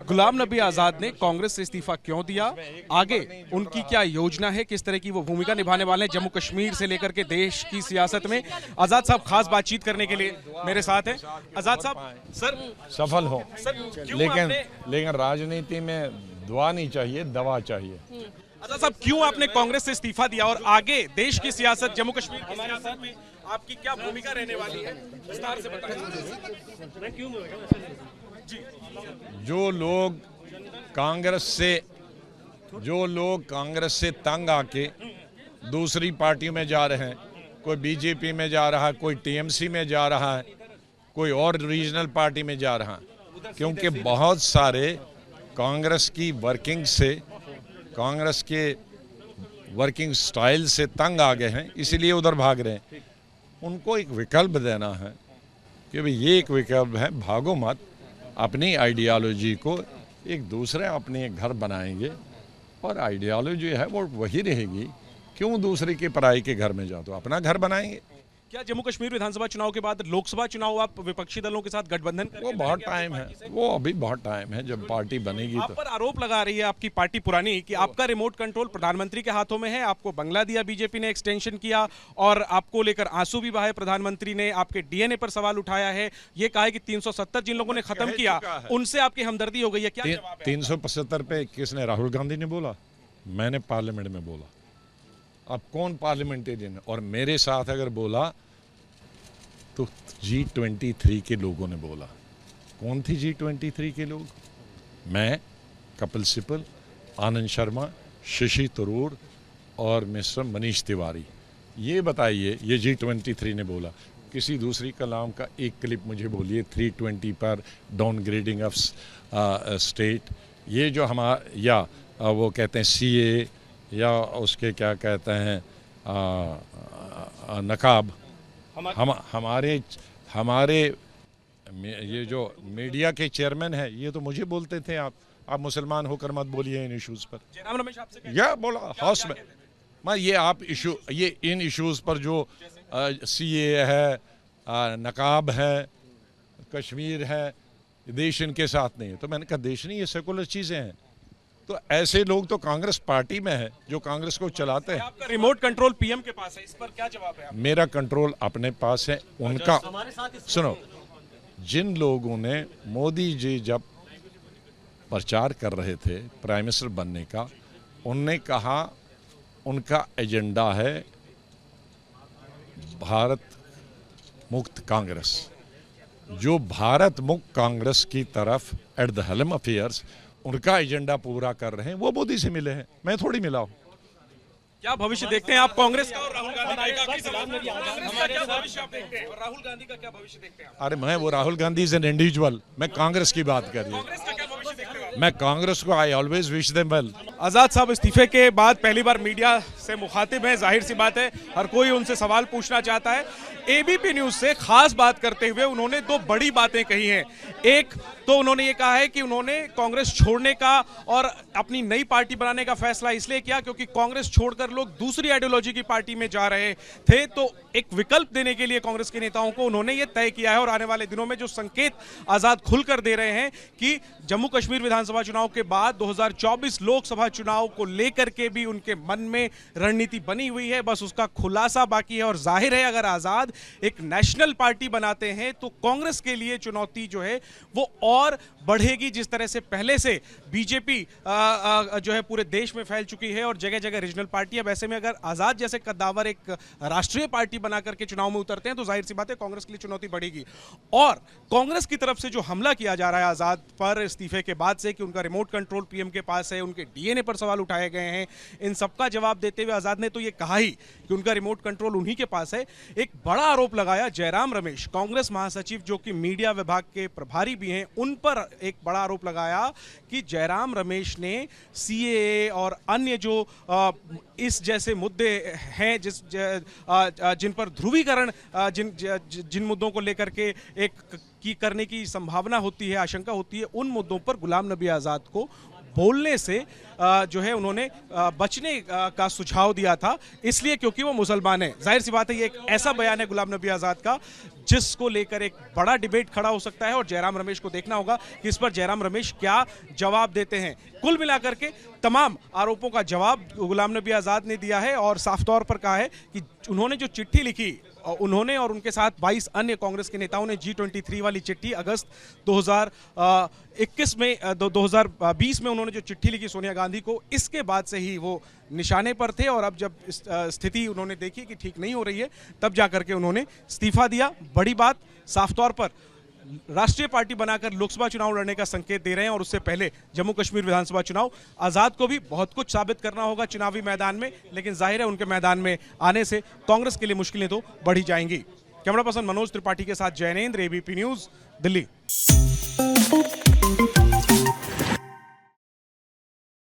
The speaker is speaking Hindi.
गुलाम नबी आजाद ने कांग्रेस से इस्तीफा क्यों दिया, आगे उनकी क्या योजना है, किस तरह की वो भूमिका निभाने वाले हैं जम्मू कश्मीर से लेकर के देश की सियासत में। आजाद साहब खास बातचीत करने के लिए मेरे साथ हैं। आजाद साहब, सर सफल हो, लेकिन राजनीति में दुआ नहीं चाहिए, दवा चाहिए। आजाद साहब, क्यों आपने कांग्रेस से इस्तीफा दिया और आगे देश की सियासत, जम्मू कश्मीर की सियासत में आपकी क्या भूमिका रहने वाली है, विस्तार से बताएं। जो लोग कांग्रेस से तंग आके दूसरी पार्टियों में जा रहे हैं, कोई बीजेपी में जा रहा है, कोई टीएमसी में जा रहा है, कोई और रीजनल पार्टी में जा रहा है, क्योंकि बहुत सारे कांग्रेस की वर्किंग से, कांग्रेस के वर्किंग स्टाइल से तंग आ गए हैं, इसीलिए उधर भाग रहे हैं। उनको एक विकल्प देना है कि भाई ये एक विकल्प है, भागो मत, अपनी आइडियोलॉजी को एक दूसरे अपने एक घर बनाएंगे और आइडियोलॉजी है वो वही रहेगी। क्यों दूसरे के पराई के घर में जाओ, तो अपना घर बनाएंगे। क्या जम्मू कश्मीर विधानसभा चुनाव के बाद लोकसभा चुनाव आप विपक्षी दलों के साथ गठबंधन करेंगे? वो बहुत टाइम है, वो अभी बहुत टाइम है, जब पार्टी बनेगी। आप पर आरोप लगा रही है आपकी पार्टी पुरानी कि आपका रिमोट कंट्रोल प्रधानमंत्री के हाथों में है, आपको बंगला दिया बीजेपी ने, एक्सटेंशन किया और आपको लेकर आंसू भी बहाए प्रधानमंत्री ने, आपके डीएनए पर सवाल उठाया है, ये कहा है कि 370 जिन लोगों ने खत्म किया उनसे आपकी हमदर्दी हो गई है। क्या 375 पे किसने? राहुल गांधी ने बोला, मैंने पार्लियामेंट में बोला। अब कौन पार्लियामेंटेरियन? और मेरे साथ अगर बोला तो G23 के लोगों ने बोला। कौन थी G23 के लोग? मैं, कपिल सिब्बल, आनंद शर्मा, शशि थरूर और मिस्टर मनीष तिवारी। ये बताइए, ये G23 ने बोला। किसी दूसरी कलाम का एक क्लिप मुझे बोलिए 320 पर डाउनग्रेडिंग ऑफ स्टेट, ये जो हमारा, या वो कहते हैं CA, या उसके क्या कहते हैं नकाब, हमारे ये जो मीडिया के चेयरमैन है, ये तो मुझे बोलते थे आप मुसलमान होकर मत बोलिए इन इश्यूज पर। जयराम रमेश आपसे या बोला हाउस में, मैं ये आप इशू, ये इन इश्यूज पर जो CA है, नकाब है, कश्मीर है, देश इनके साथ नहीं है। तो मैंने कहा देश नहीं, ये सेकुलर चीजें हैं। तो ऐसे लोग तो कांग्रेस पार्टी में है जो कांग्रेस को चलाते हैं। आपका रिमोट कंट्रोल PM के पास है, इस पर क्या जवाब है? मेरा कंट्रोल अपने पास है, उनका सुनो। जिन लोगों ने, मोदी जी जब प्रचार कर रहे थे प्राइम मिनिस्टर बनने का, उनने कहा उनका एजेंडा है भारत मुक्त कांग्रेस। जो भारत मुक्त कांग्रेस की तरफ एट द हेलम अफेयर्स उनका एजेंडा पूरा कर रहे हैं, वो मोदी से मिले हैं, मैं थोड़ी मिला हूं। क्या भविष्य देखते हैं आप कांग्रेस का और राहुल गांधी का? क्या भविष्य आप देखते हैं और राहुल गांधी का क्या भविष्य देखते हैं? अरे मैं, वो Rahul Gandhi is an individual, मैं कांग्रेस की बात कर रही हूँ। कांग्रेस का क्या भविष्य देखते हैं? मैं कांग्रेस को I always wish them well. Azad साहब इस्तीफे के बाद पहली बार मीडिया से मुखातिब है, जाहिर सी बात है हर कोई उनसे सवाल पूछना चाहता है। ABP न्यूज से खास बात करते हुए उन्होंने दो बड़ी बातें कही हैं। एक तो उन्होंने ये कहा है कि उन्होंने कांग्रेस छोड़ने का और अपनी नई पार्टी बनाने का फैसला इसलिए किया क्योंकि कांग्रेस छोड़कर लोग दूसरी आइडियोलॉजी की पार्टी में जा रहे थे, तो एक विकल्प देने के लिए कांग्रेस के नेताओं को उन्होंने ये तय किया है। और आने वाले दिनों में जो संकेत आजाद खुलकर दे रहे हैं कि जम्मू कश्मीर विधानसभा चुनाव के बाद 2024 लोकसभा चुनाव को लेकर के भी उनके मन में रणनीति बनी हुई है, बस उसका खुलासा बाकी है। और जाहिर है अगर आजाद एक नेशनल पार्टी बनाते हैं तो कांग्रेस के लिए चुनौती जो है वो और बढ़ेगी। जिस तरह से पहले से बीजेपी जो है पूरे देश में फैल चुकी है और जगह जगह रीजनल पार्टी है, वैसे में अगर आजाद जैसे कद्दावर एक राष्ट्रीय पार्टी बनाकर के चुनाव में उतरते हैं तो जाहिर सी बात है कांग्रेस के लिए चुनौती बढ़ेगी। और कांग्रेस की तरफ से जो हमला किया जा रहा है आजाद पर इस्तीफे के बाद से कि उनका रिमोट कंट्रोल PM के पास है, उनके डीएनए पर सवाल उठाए गए हैं, इन सबका जवाब देते हुए आजाद ने तो ये कहा ही कि उनका रिमोट कंट्रोल उन्हीं के पास है। एक बड़ा आरोप लगाया जयराम रमेश, कांग्रेस महासचिव जो कि मीडिया विभाग के प्रभारी भी हैं, उन पर एक बड़ा आरोप लगाया कि जयराम रमेश ने CAA और अन्य जो इस जैसे मुद्दे हैं जिन पर ध्रुवीकरण, जिन मुद्दों को लेकर के एक की करने की संभावना होती है, आशंका होती है, उन मुद्दों पर गुलाम नबी आजाद को बोलने से जो है उन्होंने बचने का सुझाव दिया था, इसलिए क्योंकि वो मुसलमान है। जाहिर सी बात है ये एक ऐसा बयान है गुलाम नबी आज़ाद का जिसको लेकर एक बड़ा डिबेट खड़ा हो सकता है और जयराम रमेश को देखना होगा कि इस पर जयराम रमेश क्या जवाब देते हैं। कुल मिलाकर के तमाम आरोपों का जवाब गुलाम नबी आज़ाद ने दिया है और साफ तौर पर कहा है कि उन्होंने जो चिट्ठी लिखी, उन्होंने और उनके साथ 22 अन्य कांग्रेस के नेताओं ने G23 वाली चिट्ठी अगस्त 2021 में 2020 में उन्होंने जो चिट्ठी लिखी सोनिया गांधी को, इसके बाद से ही वो निशाने पर थे और अब जब स्थिति उन्होंने देखी कि ठीक नहीं हो रही है तब जाकर के उन्होंने इस्तीफा दिया। बड़ी बात, साफ तौर पर राष्ट्रीय पार्टी बनाकर लोकसभा चुनाव लड़ने का संकेत दे रहे हैं और उससे पहले जम्मू कश्मीर विधानसभा चुनाव। आज़ाद को भी बहुत कुछ साबित करना होगा चुनावी मैदान में, लेकिन जाहिर है उनके मैदान में आने से कांग्रेस के लिए मुश्किलें तो बढ़ी जाएंगी। कैमरा पर्सन मनोज त्रिपाठी के साथ जैनेंद्र, ABP न्यूज़, दिल्ली।